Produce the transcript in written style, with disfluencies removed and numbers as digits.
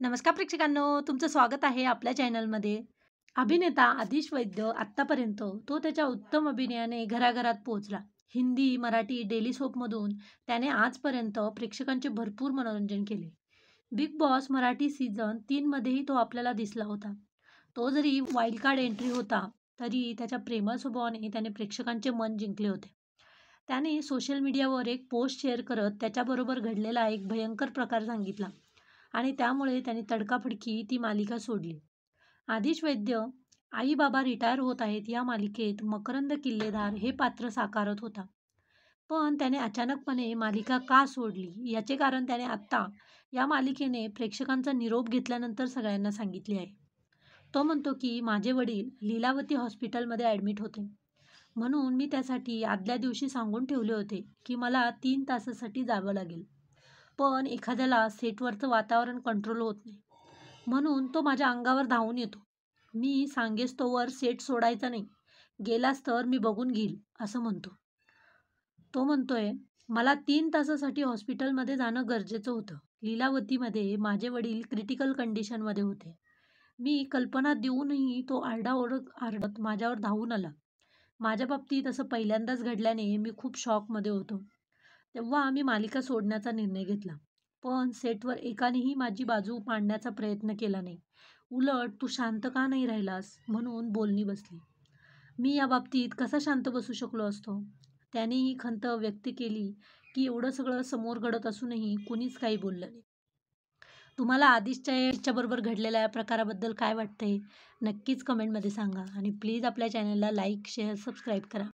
नमस्कार प्रेक्षकांनो, तुमचं स्वागत आहे आपल्या चॅनलमध्ये. अभिनेता आतिश वैद्य आत्तापर्यंत तो त्याच्या उत्तम अभिनयाने घराघरात पोहोचला. हिंदी, मराठी, डेली सोपमधून त्याने आजपर्यंत प्रेक्षकांचे भरपूर मनोरंजन केले. बिग बॉस मराठी सीझन 3 मध्येही तो आपल्याला दिसला होता. तो जरी वाईल्ड कार्ड एंट्री होता, तरी त्याच्या प्रेमळ स्वभावाने त्याने प्रेक्षकांचे मन जिंकले होते. त्याने सोशल मीडियावर एक पोस्ट शेअर करत त्याच्याबरोबर घडलेला एक भयंकर प्रकार सांगितला आणि त्यामुळे त्याने तडकाफडकी ती मालिका सोडली. आदिश वैद्य आई बाबा रिटायर होत आहेत या मालिकेत मकरंद किल्लेदार हे पात्र साकारत होता. पण त्याने अचानकपणे मालिका का सोडली याचे कारण त्याने आत्ता या मालिकेने प्रेक्षकांचा निरोप घेतल्यानंतर सगळ्यांना सांगितले आहे. तो म्हणतो की माझे वडील लीलावती हॉस्पिटलमध्ये ॲडमिट होते. म्हणून मी त्यासाठी आदल्या दिवशी सांगून ठेवले होते की मला 3 तासासाठी जावं लागेल. पण एखाद्याला सेटवरचं वातावरण कंट्रोल होत नाही. म्हणून तो माझ्या अंगावर धावून येतो. मी सांगेस तोवर सेट सोडायचा नाही. गेलास तर मी बघून घेईल, असं म्हणतो. तो म्हणतोय, मला 3 तासासाठी हॉस्पिटलमध्ये जाणं गरजेचं होतं. लीलावतीमध्ये माझे वडील क्रिटिकल कंडिशनमध्ये होते. मी कल्पना देऊनही तो आरडत माझ्यावर धावून आला. माझ्या बाबतीत असं पहिल्यांदाच घडल्याने मी खूप शॉकमध्ये होतो. तेव्हा आम्ही मालिका सोडण्याचा निर्णय घेतला. पण सेटवर एकानेही माझी बाजू मांडण्याचा प्रयत्न केला नाही. उलट तू शांत का नाही राहिलास म्हणून बोलणी बसली. मी या बाबतीत कसा शांत बसू शकलो असतो? त्याने ही खंत व्यक्त केली की एवढं सगळं समोर घडत असूनही कुणीच काही बोललं नाही. तुम्हाला आदिशच्या बरोबर घडलेल्या या प्रकाराबद्दल काय वाटतंय? नक्कीच कमेंटमध्ये सांगा आणि प्लीज आपल्या चॅनलला लाईक, शेअर, सबस्क्राईब करा.